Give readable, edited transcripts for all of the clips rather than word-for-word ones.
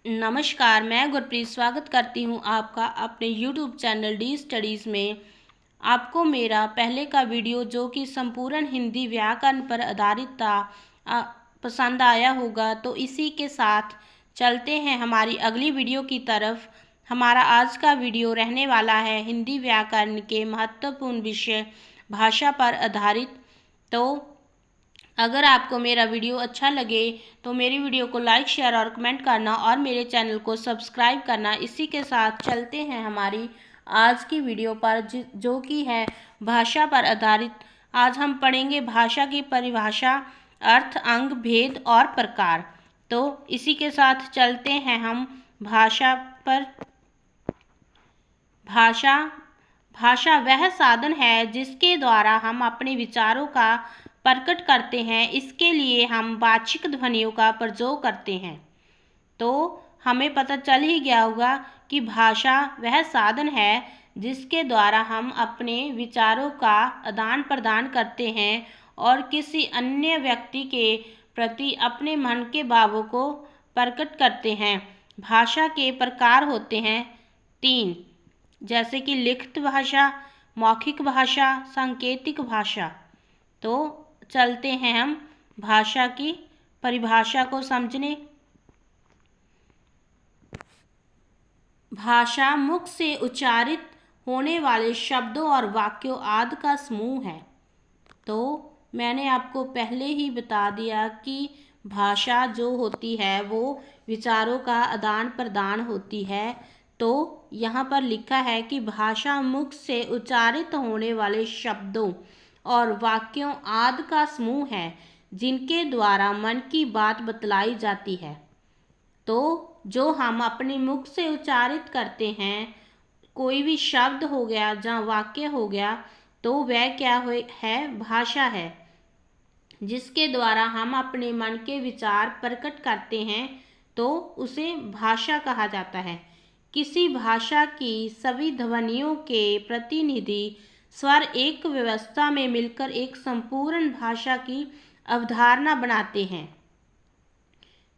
नमस्कार, मैं गुरप्रीत स्वागत करती हूँ आपका अपने YouTube चैनल डी स्टडीज़ में। आपको मेरा पहले का वीडियो जो कि संपूर्ण हिंदी व्याकरण पर आधारित था पसंद आया होगा, तो इसी के साथ चलते हैं हमारी अगली वीडियो की तरफ। हमारा आज का वीडियो रहने वाला है हिंदी व्याकरण के महत्वपूर्ण विषय भाषा पर आधारित। तो अगर आपको मेरा वीडियो अच्छा लगे तो मेरी वीडियो को लाइक, शेयर और कमेंट करना और मेरे चैनल को सब्सक्राइब करना। इसी के साथ चलते हैं हमारी आज की वीडियो पर, जो कि है भाषा पर आधारित। आज हम पढ़ेंगे भाषा की परिभाषा, अर्थ, अंग, भेद और प्रकार। तो इसी के साथ चलते हैं हम भाषा पर। भाषा वह साधन है जिसके द्वारा हम अपने विचारों का प्रकट करते हैं। इसके लिए हम वाचिक ध्वनियों का प्रयोग करते हैं। तो हमें पता चल ही गया होगा कि भाषा वह साधन है जिसके द्वारा हम अपने विचारों का आदान प्रदान करते हैं और किसी अन्य व्यक्ति के प्रति अपने मन के भावों को प्रकट करते हैं। भाषा के प्रकार होते हैं 3, जैसे कि लिखित भाषा, मौखिक भाषा, सांकेतिक भाषा। तो चलते हैं हम भाषा की परिभाषा को समझने। भाषा मुख से उच्चारित होने वाले शब्दों और वाक्यों आदि का समूह है। तो मैंने आपको पहले ही बता दिया कि भाषा जो होती है वो विचारों का आदान प्रदान होती है। तो यहाँ पर लिखा है कि भाषा मुख से उच्चारित होने वाले शब्दों और वाक्यों आदि का समूह है जिनके द्वारा मन की बात बतलाई जाती है। तो जो हम अपने मुख से उच्चारित करते हैं, कोई भी शब्द हो गया या वाक्य हो गया, तो वह क्या है? भाषा है, जिसके द्वारा हम अपने मन के विचार प्रकट करते हैं, तो उसे भाषा कहा जाता है। किसी भाषा की सभी ध्वनियों के प्रतिनिधि स्वर एक व्यवस्था में मिलकर एक संपूर्ण भाषा की अवधारणा बनाते हैं।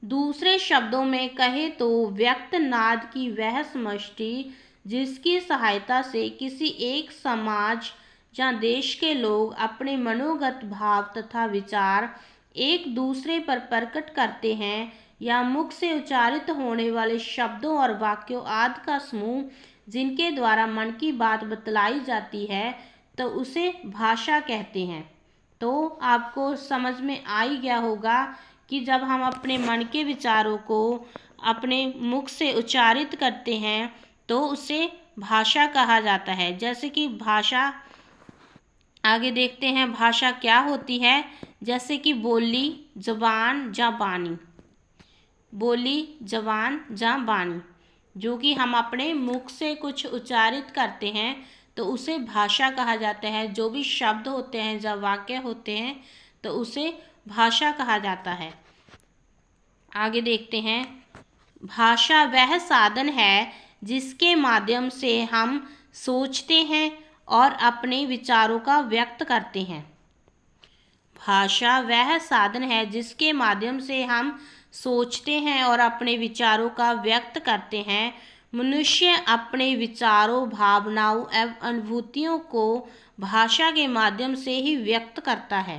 दूसरे शब्दों में कहे तो व्यक्त नाद की वह समष्टि जिसकी सहायता से किसी एक समाज या देश के लोग अपने मनोगत भाव तथा विचार एक दूसरे पर प्रकट करते हैं, या मुख से उच्चारित होने वाले शब्दों और वाक्यों आदि का समूह जिनके द्वारा मन की बात बतलाई जाती है, तो उसे भाषा कहते हैं। तो आपको समझ में आ ही गया होगा कि जब हम अपने मन के विचारों को अपने मुख से उच्चारित करते हैं तो उसे भाषा कहा जाता है। जैसे कि भाषा, आगे देखते हैं भाषा क्या होती है। जैसे कि बोली, जबान या बानी। बोली, जबान या बानी, जो कि हम अपने मुख से कुछ उच्चारित करते हैं तो उसे भाषा कहा जाता है। जो भी शब्द होते हैं या वाक्य होते हैं तो उसे भाषा कहा जाता है। आगे देखते हैं, भाषा वह साधन है जिसके माध्यम से हम सोचते हैं और अपने विचारों का व्यक्त करते हैं। भाषा वह साधन है जिसके माध्यम से हम सोचते हैं और अपने विचारों का व्यक्त करते हैं। मनुष्य अपने विचारों, भावनाओं एवं अनुभूतियों को भाषा के माध्यम से ही व्यक्त करता है।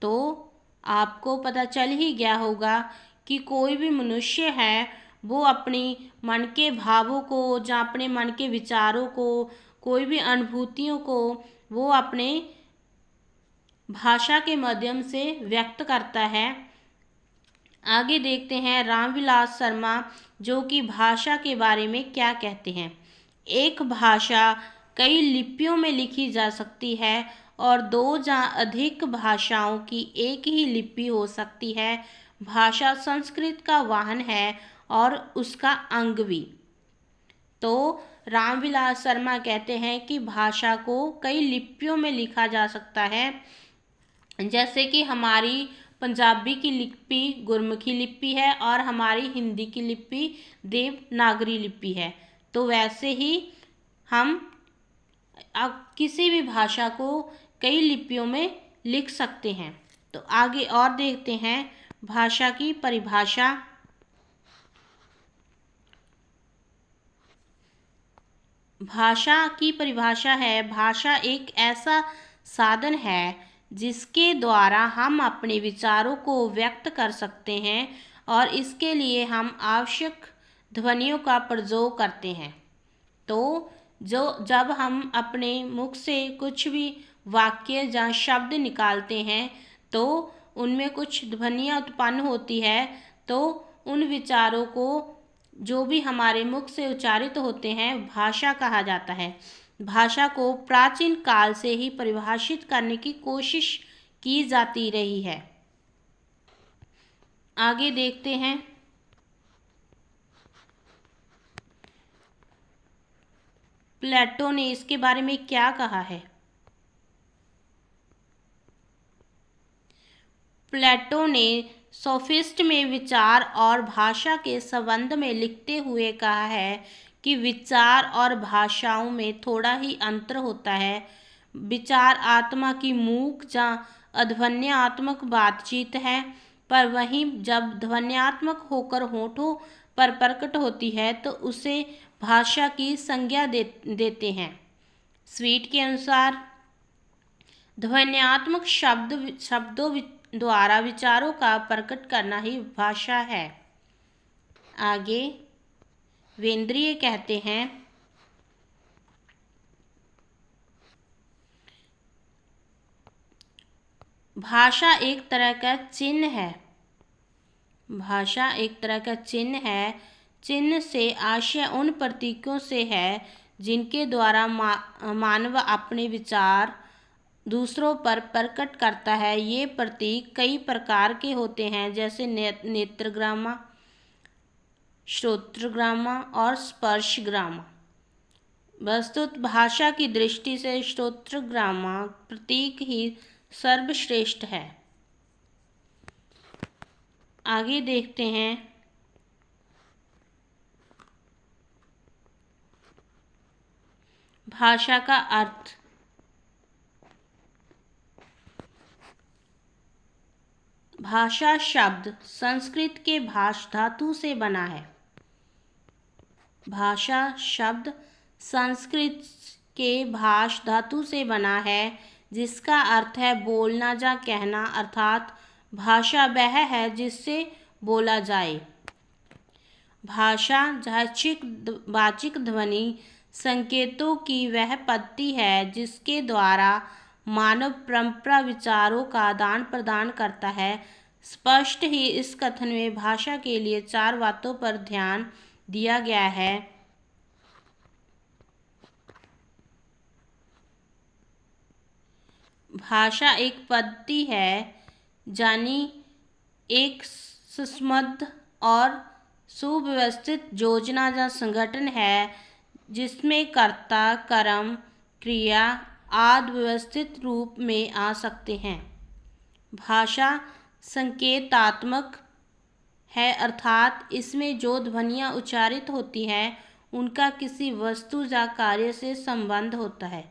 तो आपको पता चल ही गया होगा कि कोई भी मनुष्य है वो अपनी मन के भावों को या अपने मन के विचारों को, कोई भी अनुभूतियों को वो अपने भाषा के माध्यम से व्यक्त करता है। आगे देखते हैं रामविलास शर्मा जो कि भाषा के बारे में क्या कहते हैं। एक भाषा कई लिपियों में लिखी जा सकती है और 2 या अधिक भाषाओं की एक ही लिपि हो सकती है। भाषा संस्कृत का वाहन है और उसका अंग भी। तो रामविलास शर्मा कहते हैं कि भाषा को कई लिपियों में लिखा जा सकता है। जैसे कि हमारी पंजाबी की लिपि गुरमुखी लिपि है और हमारी हिंदी की लिपि देवनागरी लिपि है। तो वैसे ही हम अब किसी भी भाषा को कई लिपियों में लिख सकते हैं। तो आगे और देखते हैं भाषा की परिभाषा। भाषा की परिभाषा है, भाषा एक ऐसा साधन है जिसके द्वारा हम अपने विचारों को व्यक्त कर सकते हैं और इसके लिए हम आवश्यक ध्वनियों का प्रयोग करते हैं। तो जब हम अपने मुख से कुछ भी वाक्य या शब्द निकालते हैं तो उनमें कुछ ध्वनियाँ उत्पन्न होती है, तो उन विचारों को जो भी हमारे मुख से उच्चारित होते हैं भाषा कहा जाता है। भाषा को प्राचीन काल से ही परिभाषित करने की कोशिश की जाती रही है। आगे देखते हैं। प्लेटो ने इसके बारे में क्या कहा है। प्लेटो ने सोफिस्ट में विचार और भाषा के संबंध में लिखते हुए कहा है कि विचार और भाषाओं में थोड़ा ही अंतर होता है। विचार आत्मा की मूक या अध्वन्यात्मक बातचीत है, पर वहीं जब ध्वन्यात्मक होकर होठों पर प्रकट होती है तो उसे भाषा की संज्ञा देते हैं। स्वीट के अनुसार ध्वन्यात्मक शब्दों द्वारा विचारों का प्रकट करना ही भाषा है। आगे वेंद्रिय कहते हैं, भाषा एक तरह का चिन्ह है। भाषा एक तरह का चिन्ह है। चिन्ह से आशय उन प्रतीकों से है जिनके द्वारा मानव अपने विचार दूसरों पर प्रकट करता है। ये प्रतीक कई प्रकार के होते हैं, जैसे नेत्रग्रामा, श्रोत्रग्रामा और स्पर्शग्रामा। वस्तुत भाषा की दृष्टि से श्रोत्रग्रामा प्रतीक ही सर्वश्रेष्ठ है। आगे देखते हैं। भाषा का अर्थ। भाषा शब्द संस्कृत के भाष धातु से बना है। भाषा शब्द संस्कृत के भाष धातु से बना है, जिसका अर्थ है बोलना या कहना, अर्थात भाषा वह है जिससे बोला जाए। भाषा वाचिक ध्वनि संकेतों की वह पद्धति है जिसके द्वारा मानव परंपरा विचारों का आदान प्रदान करता है। स्पष्ट ही इस कथन में भाषा के लिए 4 बातों पर ध्यान दिया गया है। भाषा एक पद्धति है, यानी एक सुसंबद्ध और सुव्यवस्थित योजना या संगठन है जिसमें कर्ता, कर्म, क्रिया आदि व्यवस्थित रूप में आ सकते हैं। भाषा संकेतात्मक है, अर्थात इसमें जो ध्वनियाँ उच्चारित होती हैं उनका किसी वस्तु या कार्य से संबंध होता है।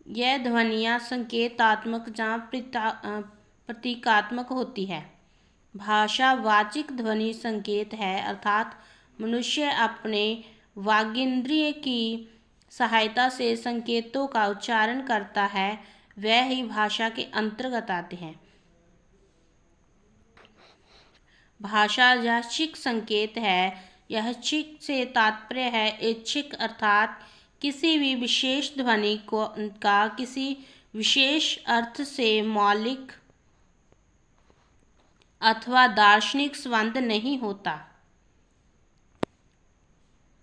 यह ध्वनियाँ संकेतात्मक या प्रतीकात्मक होती है। भाषा वाचिक ध्वनि संकेत है, अर्थात मनुष्य अपने वागींद्रिय की सहायता से संकेतों का उच्चारण करता है, वह ही भाषा के अंतर्गत आते हैं। भाषा यादृच्छिक संकेत है। यादृच्छिक से तात्पर्य है ऐच्छिक, अर्थात किसी भी विशेष ध्वनि का किसी विशेष अर्थ से मौलिक अथवा दार्शनिक संबंध नहीं होता।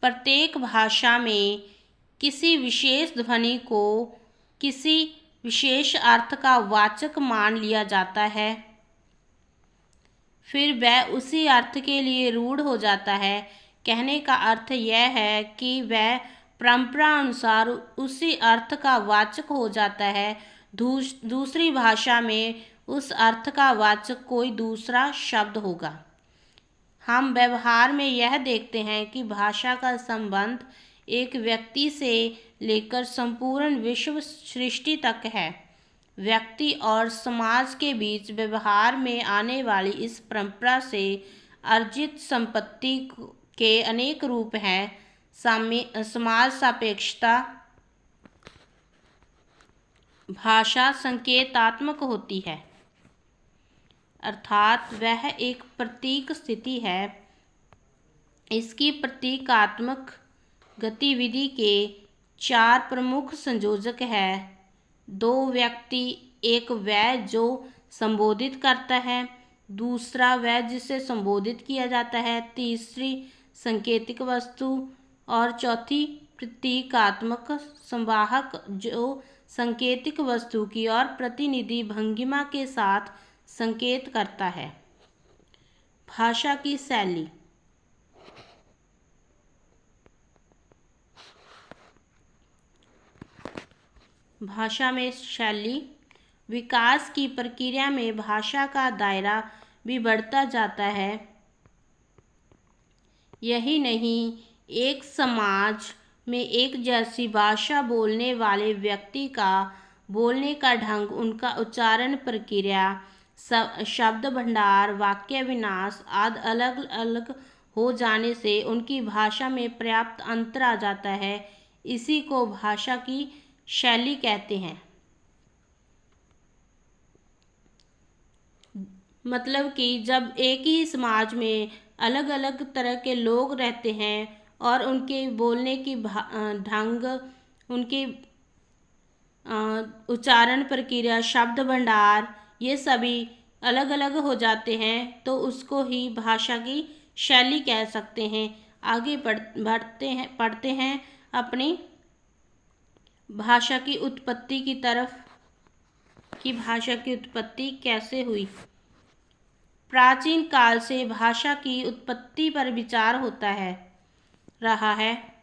प्रत्येक भाषा में किसी विशेष ध्वनि को किसी विशेष अर्थ का वाचक मान लिया जाता है, फिर वह उसी अर्थ के लिए रूढ़ हो जाता है। कहने का अर्थ यह है कि वह परंपरा अनुसार उसी अर्थ का वाचक हो जाता है। दूसरी भाषा में उस अर्थ का वाचक कोई दूसरा शब्द होगा। हम व्यवहार में यह देखते हैं कि भाषा का संबंध एक व्यक्ति से लेकर संपूर्ण विश्व सृष्टि तक है। व्यक्ति और समाज के बीच व्यवहार में आने वाली इस परंपरा से अर्जित संपत्ति के अनेक रूप हैं। समाज सापेक्षता। भाषा संकेतात्मक होती है, अर्थात वह एक प्रतीक स्थिति है। इसकी प्रतीकात्मक गतिविधि के 4 प्रमुख संयोजक हैं। 2 व्यक्ति, एक वह जो संबोधित करता है, दूसरा वह जिसे संबोधित किया जाता है, तीसरी सांकेतिक वस्तु और चौथी प्रतीकात्मक संवाहक जो सांकेतिक वस्तु की और प्रतिनिधि भंगिमा के साथ संकेत करता है। भाषा की शैली। भाषा में शैली। विकास की प्रक्रिया में भाषा का दायरा भी बढ़ता जाता है। यही नहीं, एक समाज में एक जैसी भाषा बोलने वाले व्यक्ति का बोलने का ढंग, उनका उच्चारण प्रक्रिया, शब्द भंडार, वाक्य विन्यास आदि अलग अलग हो जाने से उनकी भाषा में पर्याप्त अंतर आ जाता है। इसी को भाषा की शैली कहते हैं। मतलब कि जब एक ही समाज में अलग अलग तरह के लोग रहते हैं और उनके बोलने की ढंग, उनके उच्चारण प्रक्रिया, शब्द भंडार, ये सभी अलग अलग हो जाते हैं, तो उसको ही भाषा की शैली कह सकते हैं। आगे पढ़ते हैं अपनी भाषा की उत्पत्ति की तरफ कि भाषा की उत्पत्ति कैसे हुई। प्राचीन काल से भाषा की उत्पत्ति पर विचार होता रहा है।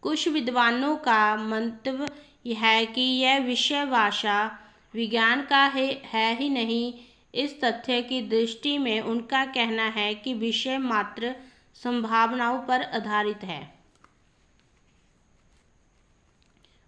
कुछ विद्वानों का मंतव्य यह है कि यह विषय भाषा विज्ञान का है ही नहीं। इस तथ्य की दृष्टि में उनका कहना है कि विषय मात्र संभावनाओं पर आधारित है।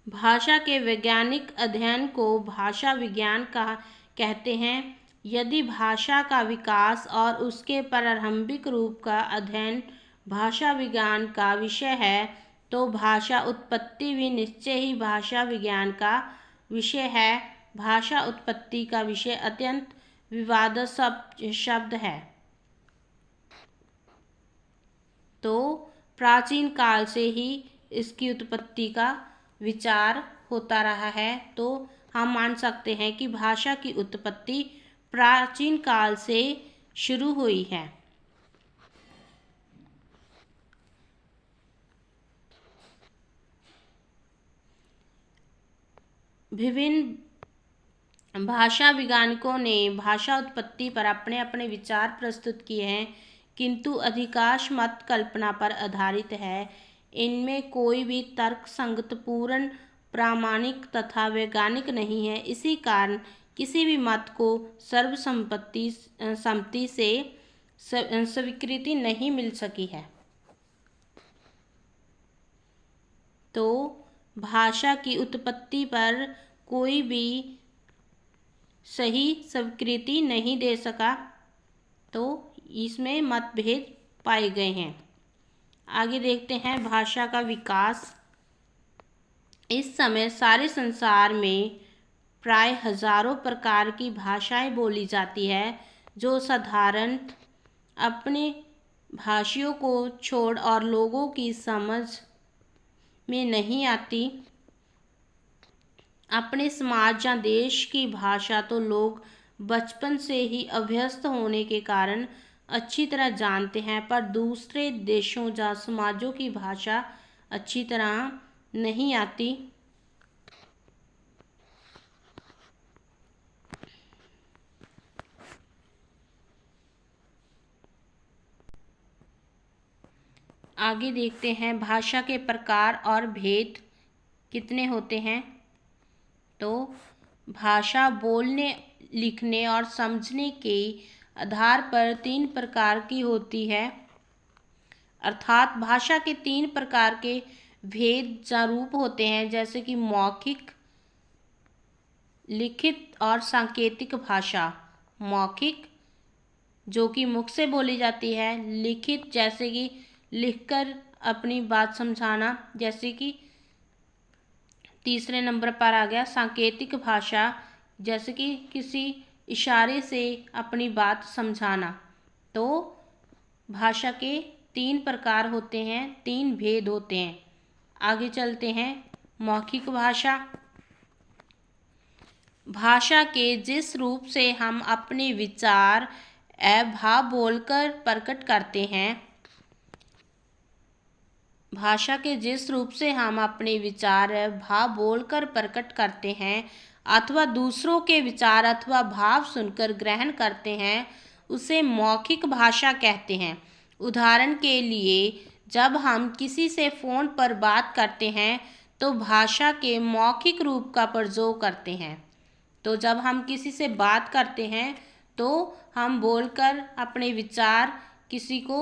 भाषा के वैज्ञानिक अध्ययन को भाषा विज्ञान कहते हैं। यदि भाषा का विकास और उसके प्रारंभिक रूप का अध्ययन भाषा विज्ञान का विषय है, तो भाषा उत्पत्ति भी निश्चय ही भाषा विज्ञान का विषय है। भाषा उत्पत्ति का विषय अत्यंत विवादास्पद शब्द है। तो प्राचीन काल से ही इसकी उत्पत्ति का विचार होता रहा है, तो हम मान सकते हैं कि भाषा की उत्पत्ति प्राचीन काल से शुरू हुई है। विभिन्न भाषा वैज्ञानिकों ने भाषा उत्पत्ति पर अपने अपने विचार प्रस्तुत किए हैं, किंतु अधिकांश मत कल्पना पर आधारित है। इनमें कोई भी तर्कसंगत, पूर्ण, प्रामाणिक तथा वैज्ञानिक नहीं है। इसी कारण किसी भी मत को सर्वसम्मति से स्वीकृति नहीं मिल सकी है। तो भाषा की उत्पत्ति पर कोई भी सही स्वीकृति नहीं दे सका, तो इसमें मतभेद पाए गए हैं। आगे देखते हैं भाषा का विकास। इस समय सारे संसार में प्राय हजारों प्रकार की भाषाएं बोली जाती है, जो साधारणतः अपने भाषियों को छोड़ और लोगों की समझ में नहीं आती। अपने समाज या देश की भाषा तो लोग बचपन से ही अभ्यस्त होने के कारण अच्छी तरह जानते हैं, पर दूसरे देशों या समाजों की भाषा अच्छी तरह नहीं आती। आगे देखते हैं भाषा के प्रकार और भेद कितने होते हैं। तो भाषा बोलने, लिखने और समझने के आधार पर 3 प्रकार की होती है, अर्थात भाषा के 3 प्रकार के भेद या रूप होते हैं, जैसे कि मौखिक, लिखित और सांकेतिक भाषा। मौखिक जो कि मुख से बोली जाती है, लिखित जैसे कि लिखकर अपनी बात समझाना, जैसे कि तीसरे नंबर पर आ गया सांकेतिक भाषा, जैसे कि किसी इशारे से अपनी बात समझाना। तो भाषा के 3 प्रकार होते हैं, 3 भेद होते हैं। आगे चलते हैं। मौखिक भाषा। भाषा के जिस रूप से हम अपने विचार भाव बोलकर प्रकट करते हैं, भाषा के जिस रूप से हम अपने विचार भाव बोलकर प्रकट करते हैं अथवा दूसरों के विचार अथवा भाव सुनकर ग्रहण करते हैं, उसे मौखिक भाषा कहते हैं। उदाहरण के लिए जब हम किसी से फ़ोन पर बात करते हैं तो भाषा के मौखिक रूप का प्रयोग करते हैं। तो जब हम किसी से बात करते हैं तो हम बोलकर अपने विचार किसी को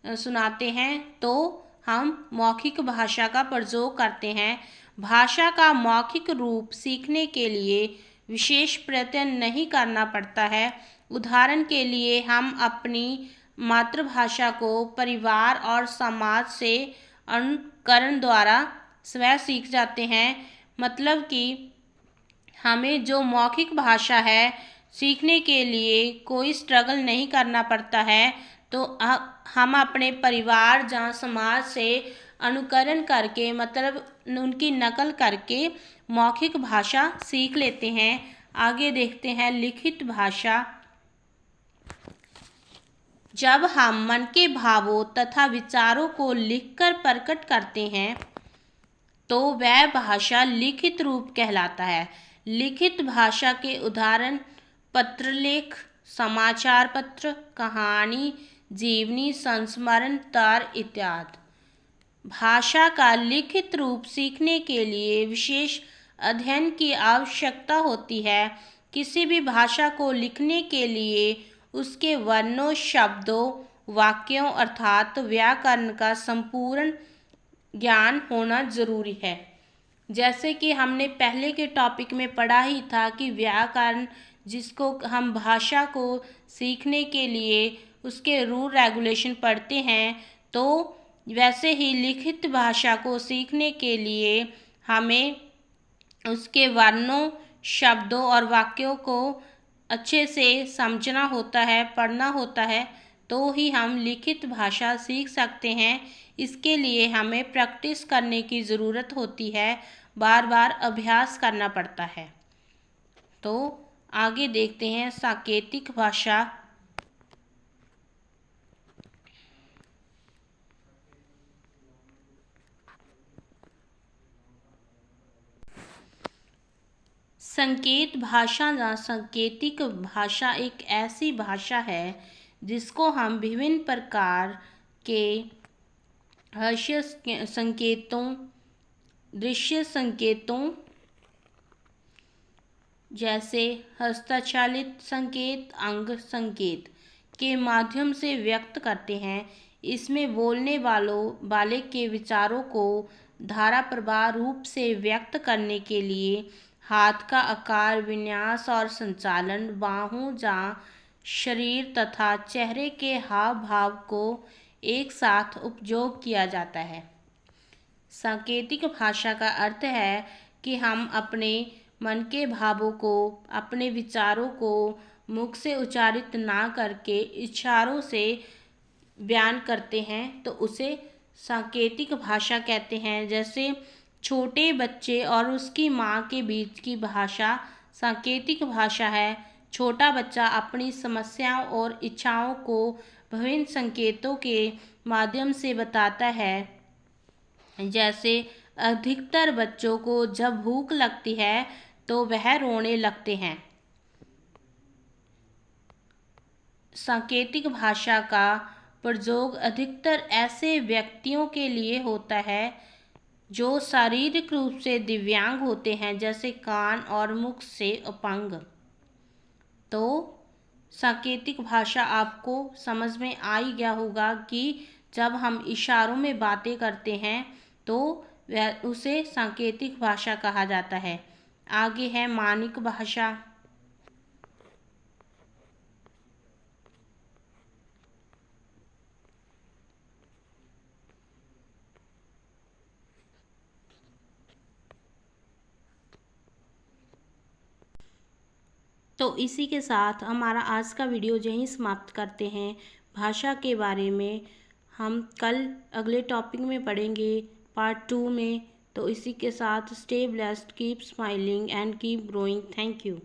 सुनाते हैं, तो हम मौखिक भाषा का प्रयोग करते हैं। भाषा का मौखिक रूप सीखने के लिए विशेष प्रयत्न नहीं करना पड़ता है। उदाहरण के लिए हम अपनी मातृभाषा को परिवार और समाज से अनुकरण द्वारा स्वयं सीख जाते हैं। मतलब कि हमें जो मौखिक भाषा है सीखने के लिए कोई स्ट्रगल नहीं करना पड़ता है। तो हम अपने परिवार या समाज से अनुकरण करके, मतलब उनकी नकल करके मौखिक भाषा सीख लेते हैं। आगे देखते हैं लिखित भाषा। जब हम मन के भावों तथा विचारों को लिखकर प्रकट करते हैं तो वह भाषा लिखित रूप कहलाता है। लिखित भाषा के उदाहरण पत्रलेख, समाचार पत्र, कहानी, जीवनी, संस्मरण तार इत्यादि। भाषा का लिखित रूप सीखने के लिए विशेष अध्ययन की आवश्यकता होती है। किसी भी भाषा को लिखने के लिए उसके वर्णों, शब्दों, वाक्यों अर्थात व्याकरण का संपूर्ण ज्ञान होना जरूरी है। जैसे कि हमने पहले के टॉपिक में पढ़ा ही था कि व्याकरण, जिसको हम भाषा को सीखने के लिए उसके रूल रेगुलेशन पढ़ते हैं, तो वैसे ही लिखित भाषा को सीखने के लिए हमें उसके वर्णों, शब्दों और वाक्यों को अच्छे से समझना होता है, पढ़ना होता है, तो ही हम लिखित भाषा सीख सकते हैं। इसके लिए हमें प्रैक्टिस करने की ज़रूरत होती है, बार बार अभ्यास करना पड़ता है। तो आगे देखते हैं सांकेतिक भाषा। संकेत भाषा या सांकेतिक भाषा एक ऐसी भाषा है जिसको हम विभिन्न प्रकार के दृश्य संकेतों, दृश्य संकेतों जैसे हस्तचालित संकेत, अंग संकेत के माध्यम से व्यक्त करते हैं। इसमें बोलने वाले के विचारों को धारा प्रवाह रूप से व्यक्त करने के लिए हाथ का आकार, विन्यास और संचालन, बाहों या शरीर तथा चेहरे के हाव भाव को एक साथ उपयोग किया जाता है। सांकेतिक भाषा का अर्थ है कि हम अपने मन के भावों को, अपने विचारों को मुख से उच्चारित ना करके इशारों से बयान करते हैं, तो उसे सांकेतिक भाषा कहते हैं। जैसे छोटे बच्चे और उसकी माँ के बीच की भाषा सांकेतिक भाषा है। छोटा बच्चा अपनी समस्याओं और इच्छाओं को विभिन्न संकेतों के माध्यम से बताता है। जैसे अधिकतर बच्चों को जब भूख लगती है तो वह रोने लगते हैं। सांकेतिक भाषा का प्रयोग अधिकतर ऐसे व्यक्तियों के लिए होता है जो शारीरिक रूप से दिव्यांग होते हैं, जैसे कान और मुख से अपंग। तो सांकेतिक भाषा आपको समझ में आ ही गया होगा कि जब हम इशारों में बातें करते हैं तो वह उसे सांकेतिक भाषा कहा जाता है। आगे है मानक भाषा। तो इसी के साथ हमारा आज का वीडियो यहीं समाप्त करते हैं। भाषा के बारे में हम कल अगले टॉपिक में पढ़ेंगे पार्ट 2 में। तो इसी के साथ stay blessed, keep smiling and keep growing. Thank you.